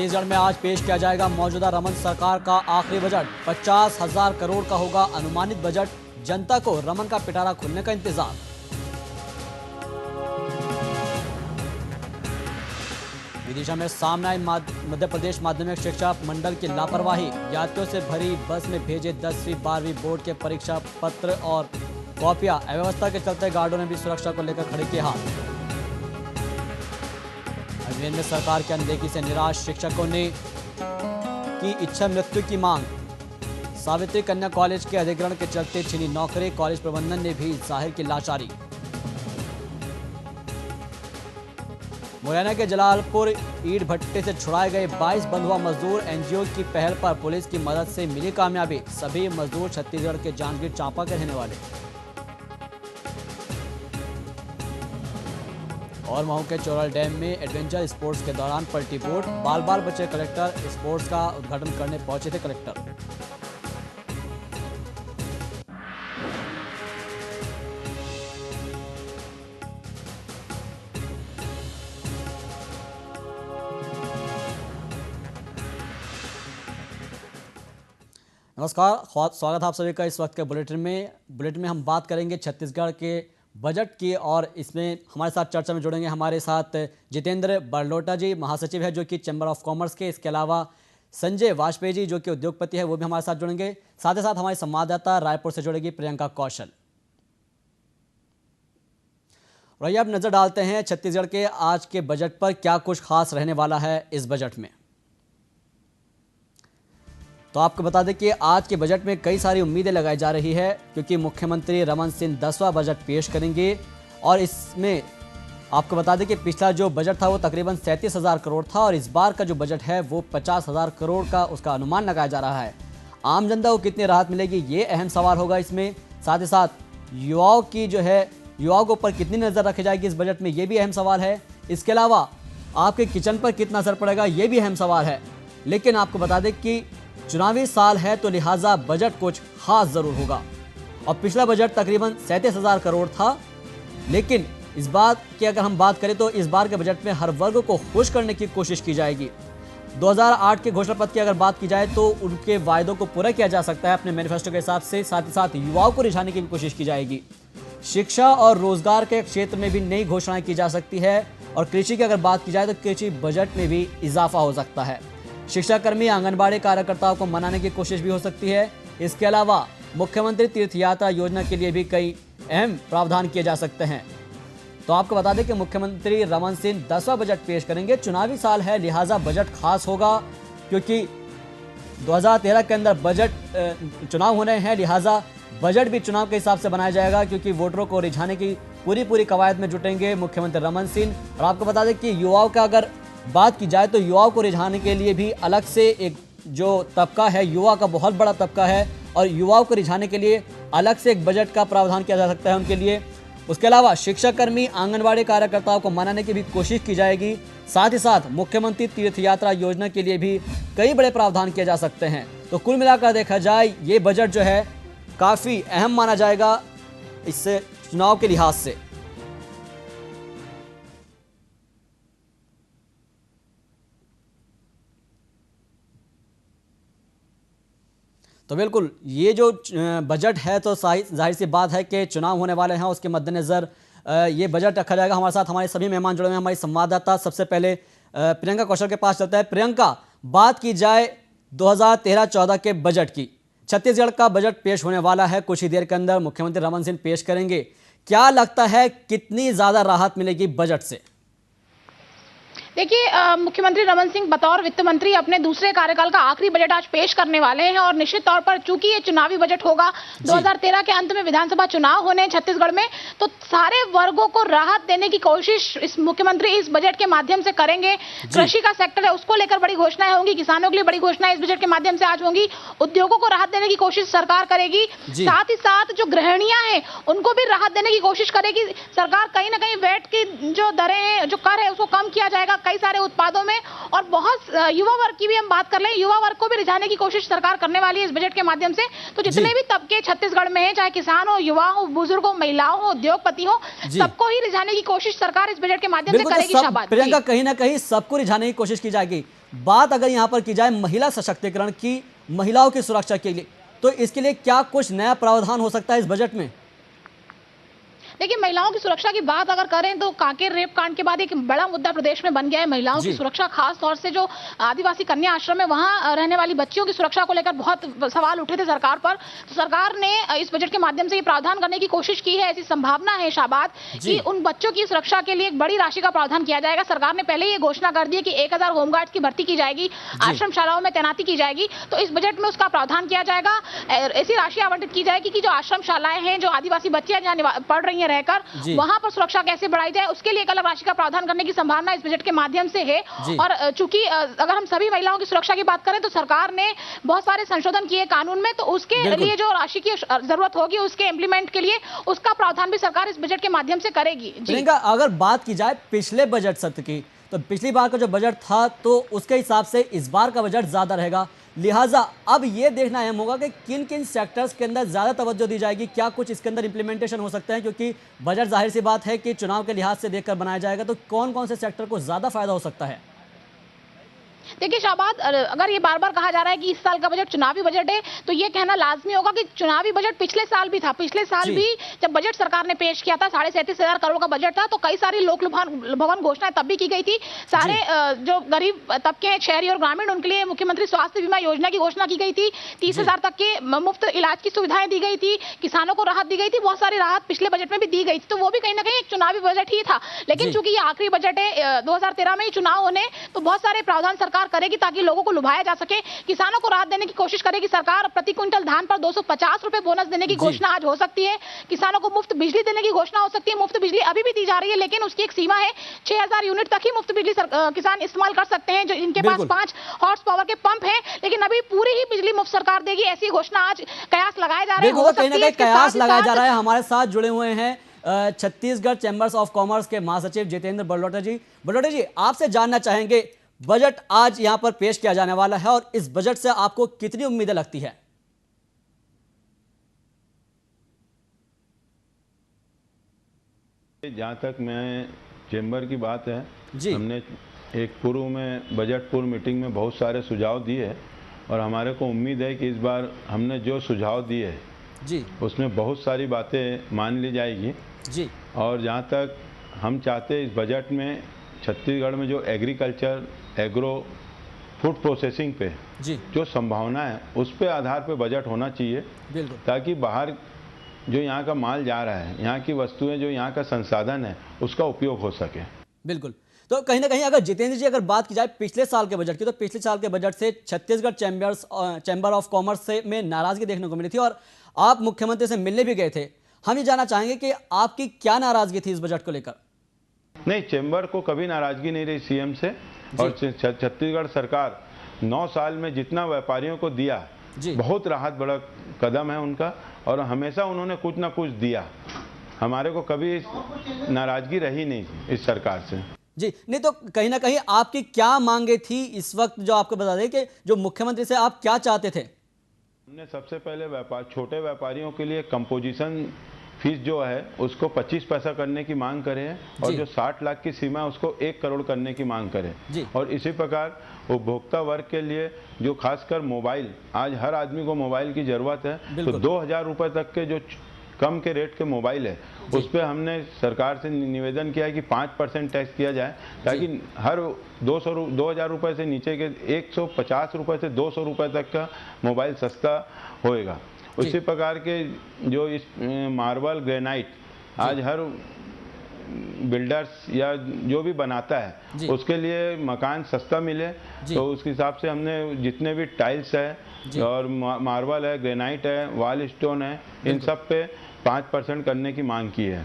छत्तीसगढ़ में आज पेश किया जाएगा मौजूदा रमन सरकार का आखिरी बजट। 50,000 करोड़ का होगा अनुमानित बजट। जनता को रमन का पिटारा खुलने का इंतजार। विदिशा में सामने आई मध्य प्रदेश माध्यमिक शिक्षा मंडल की लापरवाही। यात्रियों से भरी बस में भेजे 10वीं 12वीं बोर्ड के परीक्षा पत्र और कॉपियां। अव्यवस्था के चलते गार्डों ने भी सुरक्षा को लेकर खड़े किए हाथ। अजमेर में सरकार की अनदेखी से निराश शिक्षकों ने की इच्छा मृत्यु की मांग। सावित्री कन्या कॉलेज के अधिग्रहण के चलते छीनी नौकरी। कॉलेज प्रबंधन ने भी जाहिर की लाचारी। मुरैना के जलालपुर ईंट भट्टे से छुड़ाए गए 22 बंधुआ मजदूर। एनजीओ की पहल पर पुलिस की मदद से मिली कामयाबी। सभी मजदूर छत्तीसगढ़ के जांजगीर चांपा के रहने वाले। और महू के चोरल डैम में एडवेंचर स्पोर्ट्स के दौरान पलटी बोट। बाल बाल बचे कलेक्टर। स्पोर्ट्स का उद्घाटन करने पहुंचे थे कलेक्टर। नमस्कार, स्वागत है आप सभी का इस वक्त के बुलेटिन में हम बात करेंगे छत्तीसगढ़ के बजट की। और इसमें हमारे साथ चर्चा में जुड़ेंगे हमारे साथ जितेंद्र बरलोटा जी, महासचिव है जो कि चैम्बर ऑफ कॉमर्स के। इसके अलावा संजय वाजपेयी जी जो कि उद्योगपति है, वो भी हमारे साथ जुड़ेंगे। साथ ही साथ हमारी संवाददाता रायपुर से जुड़ेगी प्रियंका कौशल। और आइए अब नजर डालते हैं छत्तीसगढ़ के आज के बजट पर, क्या कुछ खास रहने वाला है इस बजट में। तो आपको बता दें कि आज के बजट में कई सारी उम्मीदें लगाई जा रही है, क्योंकि मुख्यमंत्री रमन सिंह 10वां बजट पेश करेंगे। और इसमें आपको बता दें कि पिछला जो बजट था वो तकरीबन 37,000 करोड़ था, और इस बार का जो बजट है वो 50,000 करोड़ का उसका अनुमान लगाया जा रहा है। आम जनता को कितनी राहत मिलेगी, ये अहम सवाल होगा इसमें। साथ ही साथ युवाओं के ऊपर कितनी नज़र रखी जाएगी इस बजट में, ये भी अहम सवाल है। इसके अलावा आपके किचन पर कितना असर पड़ेगा, ये भी अहम सवाल है। लेकिन आपको बता दें कि चुनावी साल है, तो लिहाजा बजट कुछ खास जरूर होगा। और पिछला बजट तकरीबन 37,000 करोड़ था, लेकिन इस बात की अगर हम बात करें तो इस बार के बजट में हर वर्ग को खुश करने की कोशिश की जाएगी। 2008 के घोषणा पत्र की अगर बात की जाए तो उनके वायदों को पूरा किया जा सकता है अपने मैनिफेस्टो के हिसाब से। साथ ही साथ युवाओं को रिझाने की भी कोशिश की जाएगी। शिक्षा और रोजगार के क्षेत्र में भी नई घोषणाएं की जा सकती है। और कृषि की अगर बात की जाए तो कृषि बजट में भी इजाफा हो सकता है। शिक्षाकर्मी, आंगनबाड़ी कार्यकर्ताओं को मनाने की कोशिश भी हो सकती है। इसके अलावा मुख्यमंत्री तीर्थ यात्रा योजना के लिए भी कई अहम प्रावधान किए जा सकते हैं। तो आपको बता दें कि मुख्यमंत्री रमन सिंह 10वां बजट पेश करेंगे। चुनावी साल है, लिहाजा बजट खास होगा, क्योंकि 2013 के अंदर चुनाव होने हैं, लिहाजा बजट भी चुनाव के हिसाब से बनाया जाएगा, क्योंकि वोटरों को रिझाने की पूरी कवायद में जुटेंगे मुख्यमंत्री रमन सिंह। और आपको बता दें कि युवाओं का अगर बात की जाए तो युवाओं को रिझाने के लिए भी अलग से एक जो तबका है, युवा का बहुत बड़ा तबका है, और युवाओं को रिझाने के लिए अलग से एक बजट का प्रावधान किया जा सकता है उनके लिए। उसके अलावा शिक्षाकर्मी, आंगनबाड़ी कार्यकर्ताओं को मनाने की भी कोशिश की जाएगी। साथ ही साथ मुख्यमंत्री तीर्थ यात्रा योजना के लिए भी कई बड़े प्रावधान किए जा सकते हैं। तो कुल मिलाकर देखा जाए ये बजट जो है काफ़ी अहम माना जाएगा इससे चुनाव के लिहाज से। तो बिल्कुल ये जो बजट है, तो जाहिर सी बात है कि चुनाव होने वाले हैं, उसके मद्देनज़र ये बजट रखा जाएगा। हमारे साथ हमारे सभी मेहमान जुड़े हुए हैं, हमारी संवाददाता। सबसे पहले प्रियंका कौशल के पास चलता है। प्रियंका, बात की जाए 2013-14 के बजट की, छत्तीसगढ़ का बजट पेश होने वाला है कुछ ही देर के अंदर, मुख्यमंत्री रमन सिंह पेश करेंगे। क्या लगता है कितनी ज़्यादा राहत मिलेगी बजट से? देखिए, मुख्यमंत्री रमन सिंह बतौर वित्त मंत्री अपने दूसरे कार्यकाल का आखिरी बजट आज पेश करने वाले हैं। और निश्चित तौर पर चूंकि ये चुनावी बजट होगा, 2013 के अंत में विधानसभा चुनाव होने हैं छत्तीसगढ़ में, तो सारे वर्गों को राहत देने की कोशिश इस मुख्यमंत्री इस बजट के माध्यम से करेंगे। कृषि का सेक्टर है, उसको लेकर बड़ी घोषणाएं होंगी, किसानों के लिए बड़ी घोषणाएं इस बजट के माध्यम से आज होंगी। उद्योगों को राहत देने की कोशिश सरकार करेगी। साथ ही साथ जो गृहिणियां हैं उनको भी राहत देने की कोशिश करेगी सरकार। कहीं ना कहीं वैट की जो दरें हैं, जो कर है, उसको कम किया जाएगा कई सारे उत्पादों में। और बहुत युवा वर्ग की भी हम बात कर लें, युवा वर्ग को भी रिझाने की कोशिश सरकार करने वाली है इस बजट के माध्यम से। तो जितने भी तबके छत्तीसगढ़ में हैं, चाहे किसान हो, युवा हो, बुजुर्ग हो, महिलाओं हो, उद्योगपति हो, सबको ही रिझाने की कोशिश सरकार इस बजट के माध्यम से करेगी। शाबाश प्रियंका, कहीं ना कहीं सबको रिझाने की कोशिश की जाएगी। बात अगर यहाँ पर की जाए महिला सशक्तिकरण की, महिलाओं की सुरक्षा के लिए, तो इसके लिए क्या कुछ नया प्रावधान हो सकता है इस बजट में? देखिए, महिलाओं की सुरक्षा की बात अगर करें तो कांकेर रेप कांड के बाद एक बड़ा मुद्दा प्रदेश में बन गया है महिलाओं की सुरक्षा। खास तौर से जो आदिवासी कन्या आश्रम है वहां रहने वाली बच्चियों की सुरक्षा को लेकर बहुत सवाल उठे थे सरकार पर। तो सरकार ने इस बजट के माध्यम से ये प्रावधान करने की कोशिश की है। ऐसी संभावना है शाबाद कि उन बच्चों की सुरक्षा के लिए एक बड़ी राशि का प्रावधान किया जाएगा। सरकार ने पहले ये घोषणा कर दी है कि 1000 होमगार्ड्स की भर्ती की जाएगी, आश्रम शालाओं में तैनाती की जाएगी। तो इस बजट में उसका प्रावधान किया जाएगा। ऐसी राशि आवंटित की जाएगी कि जो आश्रम शालाएं हैं, जो आदिवासी बच्चियां जहां पढ़ रही हैं रहकर, वहां पर सुरक्षा कैसे बढ़ाई जाए, उसके लिए एक अलग राशि का प्रावधान करने की संभावना इस बजट के माध्यम से है। और चूंकि अगर हम सभी महिलाओं की सुरक्षा की बात करें तो सरकार ने बहुत सारे संशोधन किए कानून में, तो उसके लिए जो राशि की जरूरत होगी उसके इम्प्लीमेंट के लिए उसका प्रावधान भी सरकार इस बजट के माध्यम से करेगी। प्रियंका, अगर बात की जाए पिछले बजट सत्र की, तो पिछली बार का जो बजट था तो उसके हिसाब से इस बार का बजट ज्यादा रहेगा, लिहाजा अब ये देखना अहम होगा कि किन किन सेक्टर्स के अंदर ज्यादा तवज्जो दी जाएगी, क्या कुछ इसके अंदर इंप्लीमेंटेशन हो सकता है, क्योंकि बजट जाहिर सी बात है कि चुनाव के लिहाज से देखकर बनाया जाएगा, तो कौन कौन से सेक्टर को ज्यादा फायदा हो सकता है? देखिए शाबाद, अगर ये बार बार कहा जा रहा है कि इस साल का बजट चुनावी बजट है, तो ये कहना लाजमी होगा कि चुनावी बजट पिछले साल भी था। पिछले साल भी जब बजट सरकार ने पेश किया था 37,500 करोड़ का बजट था, तो कई सारी लोक भवन घोषणाएं तब भी की गई थी। सारे जो गरीब तबके हैं, शहरी और ग्रामीण, उनके लिए मुख्यमंत्री स्वास्थ्य बीमा योजना की घोषणा की गई थी। 30,000 तक के मुफ्त इलाज की सुविधाएं दी गई थी, किसानों को राहत दी गई थी, बहुत सारी राहत पिछले बजट में भी दी गई थी। तो वो भी कहीं ना कहीं एक चुनावी बजट ही था। लेकिन चूंकि ये आखिरी बजट है, 2013 में ही चुनाव होने, तो बहुत सारे प्रावधान सरकार करेगी ताकि लोगों को लुभाया जा सके। किसानों को राहत देने की कोशिश करेगी सरकार। प्रति क्विंटल धान पर 250 रुपए बोनस देने की घोषणा आज हो सकती है। किसानों को मुफ्त बिजली देने की घोषणा हो सकती है। मुफ्त बिजली अभी भी दी जा रही है, लेकिन उसकी एक सीमा है। 6000 यूनिट तक ही मुफ्त बिजली किसान इस्तेमाल कर सकते हैं, जो इनके पास 5 हॉर्स पावर के पंप हैं। लेकिन अभी पूरी ही बिजली मुफ्त सरकार देगी, ऐसी घोषणा आज कयास लगाए जा रहे हैं। कहीं ना कहीं कयास लगाया जा रहा है। हमारे साथ जुड़े हुए हैं छत्तीसगढ़ चैंबर्स ऑफ कॉमर्स के महासचिव जितेंद्र बड़लोटा जी। बड़लोटा जी, आपसे जानना चाहेंगे, बजट आज यहां पर पेश किया जाने वाला है और इस बजट से आपको कितनी उम्मीदें लगती है? जहां तक मैं चेंबर की बात है, हमने एक पूर्व में बजट पूर्व मीटिंग में बहुत सारे सुझाव दिए और हमारे को उम्मीद है कि इस बार हमने जो सुझाव दिए उसमें बहुत सारी बातें मान ली जाएगी और जहां तक हम चाहते हैं इस बजट में छत्तीसगढ़ में जो एग्रीकल्चर, एग्रो, फूड प्रोसेसिंग पे जो संभावना है उस पे आधार पे बजट होना चाहिए, ताकि बाहर जो यहाँ का माल जा रहा है, यहाँ की वस्तुएं, जो यहाँ का संसाधन है, उसका उपयोग हो सके। बिल्कुल। तो कहीं ना कहीं अगर जितेंद्र जी अगर बात की जाए पिछले साल के बजट की, तो पिछले साल के बजट से छत्तीसगढ़ चैंबर ऑफ कॉमर्स से में नाराजगी देखने को मिली थी और आप मुख्यमंत्री से मिलने भी गए थे। हम ये जानना चाहेंगे कि आपकी क्या नाराजगी थी इस बजट को लेकर? नहीं, चैम्बर को कभी नाराजगी नहीं रही सीएम से, और छत्तीसगढ़ सरकार 9 साल में जितना व्यापारियों को दिया, बहुत राहत बड़ा कदम है उनका, और हमेशा उन्होंने कुछ ना कुछ दिया। हमारे को कभी नाराजगी रही नहीं इस सरकार से। जी नहीं, तो कहीं ना कहीं आपकी क्या मांगे थी इस वक्त, जो आपको बता दें कि जो मुख्यमंत्री से आप क्या चाहते थे? हमने सबसे पहले छोटे व्यापारियों के लिए कंपोजिशन फीस जो है उसको 25 पैसा करने की मांग करे है, और जो 60 लाख की सीमा है उसको 1 करोड़ करने की मांग करे। और इसी प्रकार उपभोक्ता वर्ग के लिए जो खासकर मोबाइल, आज हर आदमी को मोबाइल की जरूरत है, तो 2000 रुपए तक के जो कम के रेट के मोबाइल है उस पर हमने सरकार से निवेदन किया है कि 5% टैक्स किया जाए, ताकि हर 2000 रुपए से नीचे के 150 रुपए से 200 रुपए तक का मोबाइल सस्ता होएगा। उसी प्रकार के जो इस मार्बल, ग्रेनाइट, आज हर बिल्डर्स या जो भी बनाता है उसके लिए मकान सस्ता मिले, तो उसके हिसाब से हमने जितने भी टाइल्स है और मार्बल है, ग्रेनाइट है, वॉल स्टोन है, इन सब पे 5% करने की मांग की है।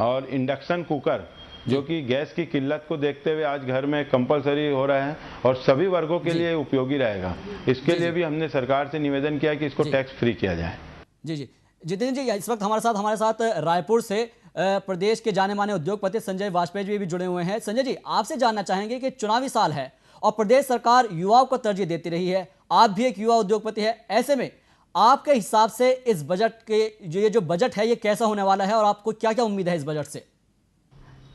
और इंडक्शन कुकर, जो कि गैस की किल्लत को देखते हुए आज घर में कंपलसरी हो रहा है और सभी वर्गों के लिए उपयोगी रहेगा, इसके लिए भी हमने सरकार से निवेदन किया कि इसको टैक्स फ्री किया जाए। जी जितेंद्र जी, इस वक्त हमारे साथ रायपुर से प्रदेश के जाने माने उद्योगपति संजय वाजपेयी जी भी जुड़े हुए हैं। संजय जी, आपसे जानना चाहेंगे कि चुनावी साल है और प्रदेश सरकार युवाओं को तरजीह देती रही है, आप भी एक युवा उद्योगपति है, ऐसे में आपके हिसाब से इस बजट के ये जो बजट है ये कैसा होने वाला है और आपको क्या क्या उम्मीद है इस बजट से?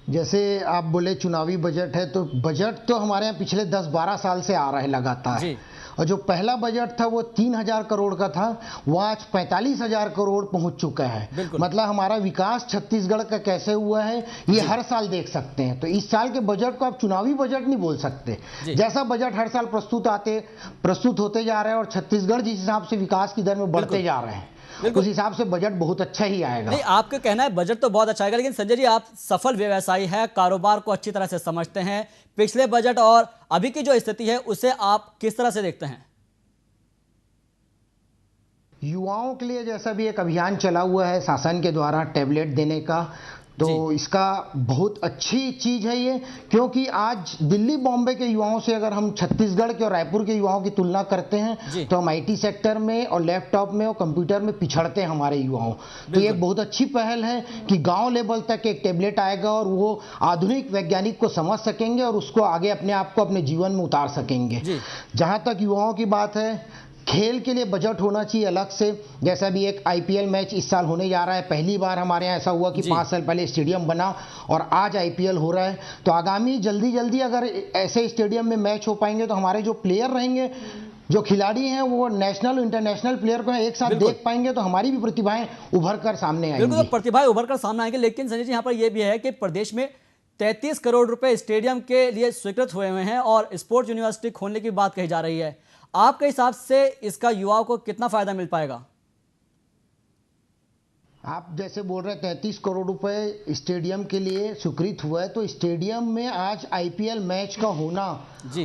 जैसे आप बोले चुनावी बजट है, तो बजट तो हमारे यहाँ पिछले 10-12 साल से आ रहा है लगातार। और जो पहला बजट था वो 3,000 करोड़ का था, वो आज 45,000 करोड़ पहुंच चुका है। मतलब हमारा विकास छत्तीसगढ़ का कैसे हुआ है ये हर साल देख सकते हैं। तो इस साल के बजट को आप चुनावी बजट नहीं बोल सकते। जैसा बजट हर साल प्रस्तुत होते जा रहे हैं और छत्तीसगढ़ जिस हिसाब से विकास की दर में बढ़ते जा रहे हैं, उस हिसाब से बजट बहुत अच्छा ही आएगा। नहीं, आपका कहना है बजट तो बहुत अच्छा आएगा, लेकिन संजय जी आप सफल व्यवसायी हैं, कारोबार को अच्छी तरह से समझते हैं। पिछले बजट और अभी की जो स्थिति है उसे आप किस तरह से देखते हैं? युवाओं के लिए जैसा भी एक अभियान चला हुआ है शासन के द्वारा टैबलेट देने का, तो इसका बहुत अच्छी चीज है ये, क्योंकि आज दिल्ली बॉम्बे के युवाओं से अगर हम छत्तीसगढ़ के और रायपुर के युवाओं की तुलना करते हैं तो हम आईटी सेक्टर में और लैपटॉप में और कंप्यूटर में पिछड़ते हैं हमारे युवाओं। तो ये बहुत अच्छी पहल है कि गांव लेवल तक एक टैबलेट आएगा और वो आधुनिक वैज्ञानिक को समझ सकेंगे और उसको आगे अपने आप को अपने जीवन में उतार सकेंगे। जहां तक युवाओं की बात है, खेल के लिए बजट होना चाहिए अलग से। जैसा भी एक आईपीएल मैच इस साल होने जा रहा है, पहली बार हमारे यहाँ ऐसा हुआ कि 5 साल पहले स्टेडियम बना और आज आईपीएल हो रहा है। तो आगामी जल्दी अगर ऐसे स्टेडियम में मैच हो पाएंगे तो हमारे जो प्लेयर रहेंगे, जो खिलाड़ी हैं, वो नेशनल इंटरनेशनल प्लेयर को एक साथ देख पाएंगे, तो हमारी भी प्रतिभाएं उभर कर सामने आएंगी। बिल्कुल, प्रतिभाएं उभर कर सामने आएंगे। लेकिन संजय जी यहाँ पर यह भी है कि प्रदेश में 33 करोड़ रुपए स्टेडियम के लिए स्वीकृत हुए हैं और स्पोर्ट्स यूनिवर्सिटी खोलने की बात कही जा रही है। आपके हिसाब से इसका युवाओं को कितना फायदा मिल पाएगा? आप जैसे बोल रहे हैं 33 करोड़ रुपए स्टेडियम के लिए स्वीकृत हुआ है, तो स्टेडियम में आज आईपीएल मैच का होना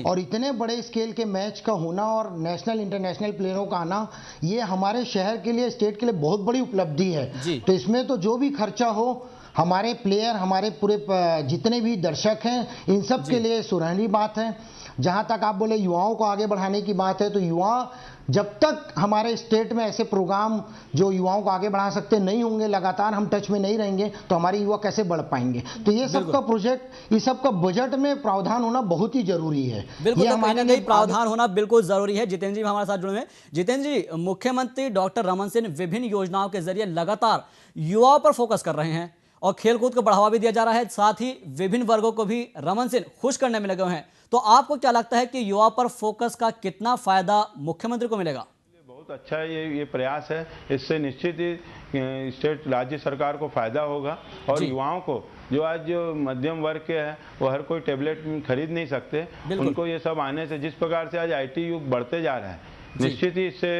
और इतने बड़े स्केल के मैच का होना और नेशनल इंटरनेशनल प्लेयरों का आना, ये हमारे शहर के लिए, स्टेट के लिए बहुत बड़ी उपलब्धि है। तो इसमें तो जो भी खर्चा हो, हमारे प्लेयर, हमारे पूरे जितने भी दर्शक हैं, इन सब के लिए सुरहनी बात है। जहां तक आप बोले युवाओं को आगे बढ़ाने की बात है, तो युवा जब तक हमारे स्टेट में ऐसे प्रोग्राम जो युवाओं को आगे बढ़ा सकते नहीं होंगे, लगातार हम टच में नहीं रहेंगे, तो हमारे युवा कैसे बढ़ पाएंगे? तो ये सबका प्रोजेक्ट, ये सबका बजट में प्रावधान होना बहुत ही जरूरी है। बिल्कुल, ये हमारे लिए प्रावधान होना बिल्कुल जरूरी है। जितेंद्र जी हमारे साथ जुड़े हुए हैं। जितेंद्र जी, मुख्यमंत्री डॉक्टर रमन सिंह विभिन्न योजनाओं के जरिए लगातार युवाओं पर फोकस कर रहे हैं और खेलकूद को बढ़ावा भी दिया जा रहा है, साथ ही विभिन्न वर्गों को भी रमन सिंह खुश करने में लगे हुए हैं। तो आपको क्या लगता है कि युवा पर फोकस का कितना फायदा मुख्यमंत्री को मिलेगा? बहुत अच्छा है ये प्रयास है। इससे निश्चित ही स्टेट राज्य सरकार को फायदा होगा और युवाओं को, जो आज जो मध्यम वर्ग के हैं, वो हर कोई टैबलेट खरीद नहीं सकते, उनको ये सब आने से, जिस प्रकार से आज आईटी युग बढ़ते जा रहा है, निश्चित ही इससे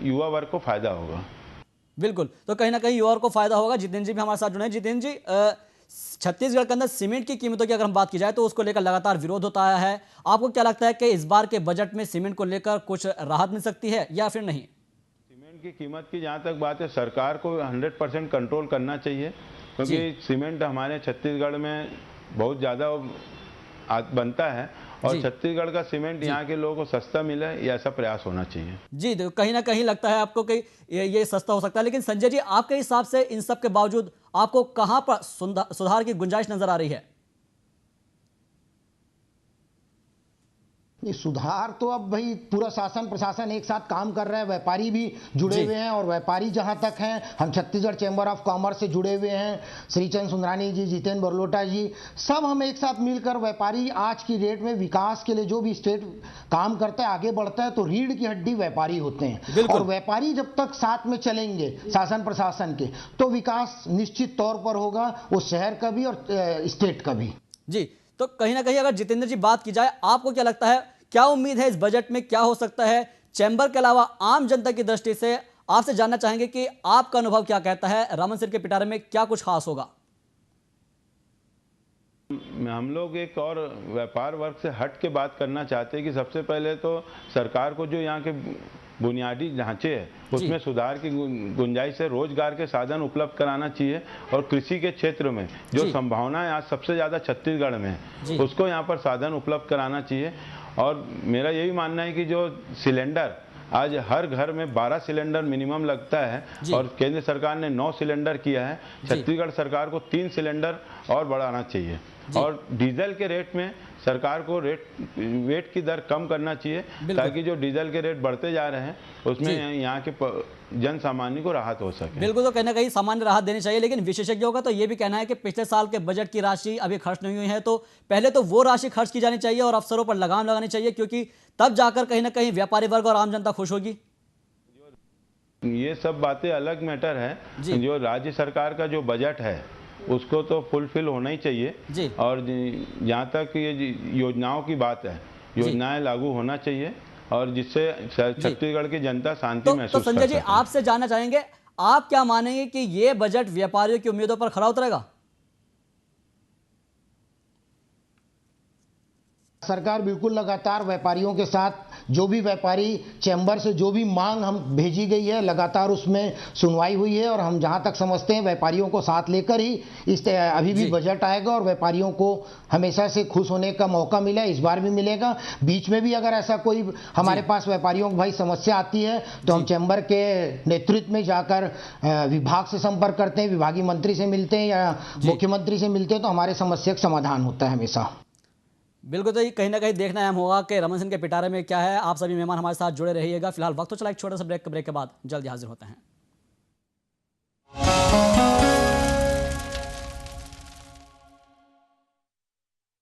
युवा वर्ग को फायदा होगा। बिल्कुल, तो कहीं ना कहीं युवाओं को फायदा होगा। जितेंद्र जी भी हमारे साथ जुड़े हैं। जितेंद्र जी, छत्तीसगढ़ के अंदर सीमेंट की कीमतों की अगर हम बात की जाए तो उसको लेकर लगातार विरोध होता आया है। आपको क्या लगता है कि इस बार के बजट में सीमेंट को लेकर कुछ राहत मिल सकती है या फिर नहीं? सीमेंट की कीमत की जहां तक बात है, सरकार को 100% कंट्रोल करना चाहिए, क्योंकि सीमेंट हमारे छत्तीसगढ़ में बहुत ज़्यादा बनता है और छत्तीसगढ़ का सीमेंट यहाँ के लोगों को सस्ता मिले, ये ऐसा प्रयास होना चाहिए। जी, तो कहीं ना कहीं लगता है आपको कि ये सस्ता हो सकता है। लेकिन संजय जी, आपके हिसाब से इन सब के बावजूद आपको कहां पर सुधार की गुंजाइश नजर आ रही है? ये सुधार तो अब भाई पूरा शासन प्रशासन एक साथ काम कर रहा है, व्यापारी भी जुड़े हुए हैं और व्यापारी जहां तक हैं, हम छत्तीसगढ़ चैम्बर ऑफ कॉमर्स से जुड़े हुए हैं, श्रीचंद सुंदरानी जी, जितेंद्र बरलोटा जी, सब हम एक साथ मिलकर व्यापारी आज की डेट में विकास के लिए जो भी स्टेट काम करता है, आगे बढ़ता है, तो रीढ़ की हड्डी व्यापारी होते हैं। और व्यापारी जब तक साथ में चलेंगे शासन प्रशासन के, तो विकास निश्चित तौर पर होगा, वो शहर का भी और स्टेट का भी। जी, तो कहीं ना कहीं अगर जितेंद्र जी बात की जाए, आपको क्या लगता है, क्या उम्मीद है इस बजट में, क्या हो सकता है? चैम्बर के अलावा आम जनता की दृष्टि से आपसे जानना चाहेंगे कि आपका अनुभव क्या कहता है, रमन सिंह के पिटारे में क्या कुछ खास होगा? हम लोग एक और व्यापार वर्ग से हट के बात करना चाहते हैं कि सबसे पहले तो सरकार को जो यहाँ के बुनियादी ढांचे है उसमें सुधार की गुंजाइश है, रोजगार के साधन उपलब्ध कराना चाहिए और कृषि के क्षेत्र में जो संभावनाएं आज सबसे ज़्यादा छत्तीसगढ़ में है, उसको यहाँ पर साधन उपलब्ध कराना चाहिए। और मेरा यही मानना है कि जो सिलेंडर आज हर घर में 12 सिलेंडर मिनिमम लगता है और केंद्र सरकार ने 9 सिलेंडर किया है, छत्तीसगढ़ सरकार को 3 सिलेंडर और बढ़ाना चाहिए और डीजल के रेट में सरकार को वेट की दर कम करना चाहिए, ताकि जो डीजल के रेट बढ़ते जा रहे हैं उसमें यहाँ के जन सामान्य को राहत हो सके। बिल्कुल, तो कहीं ना कहीं सामान्य राहत देनी चाहिए, लेकिन विशेषज्ञों का तो ये भी कहना है कि पिछले साल के बजट की राशि अभी खर्च नहीं हुई है, तो पहले तो वो राशि खर्च की जानी चाहिए और अफसरों पर लगाम लगानी चाहिए, क्योंकि तब जाकर कहीं ना कहीं व्यापारी वर्ग और आम जनता खुश होगी। ये सब बातें अलग मैटर है। जो राज्य सरकार का जो बजट है उसको तो फुलफिल होना ही चाहिए, और जहाँ तक ये योजनाओं की बात है, योजनाएं लागू होना चाहिए, और जिससे छत्तीसगढ़ की जनता शांति महसूस तो संजय जी, आपसे जानना चाहेंगे, आप क्या मानेंगे कि ये बजट व्यापारियों की उम्मीदों पर खरा उतरेगा? सरकार बिल्कुल लगातार व्यापारियों के साथ, जो भी व्यापारी चैम्बर से जो भी मांग हम भेजी गई है, लगातार उसमें सुनवाई हुई है, और हम जहां तक समझते हैं व्यापारियों को साथ लेकर ही अभी भी बजट आएगा, और व्यापारियों को हमेशा से खुश होने का मौका मिला, इस बार भी मिलेगा। बीच में भी अगर ऐसा कोई हमारे पास व्यापारियों को भाई समस्या आती है तो हम चैम्बर के नेतृत्व में जाकर विभाग से संपर्क करते हैं, विभागीय मंत्री से मिलते हैं या मुख्यमंत्री से मिलते हैं, तो हमारे समस्या का समाधान होता है हमेशा। बिल्कुल, तो ये कहीं ना कहीं देखना अहम होगा कि रमन सिंह के पिटारे में क्या है। आप सभी मेहमान हमारे साथ जुड़े रहिएगा। फिलहाल वक्त तो चला एक छोटा सा ब्रेक के बाद जल्दी हाजिर होते हैं।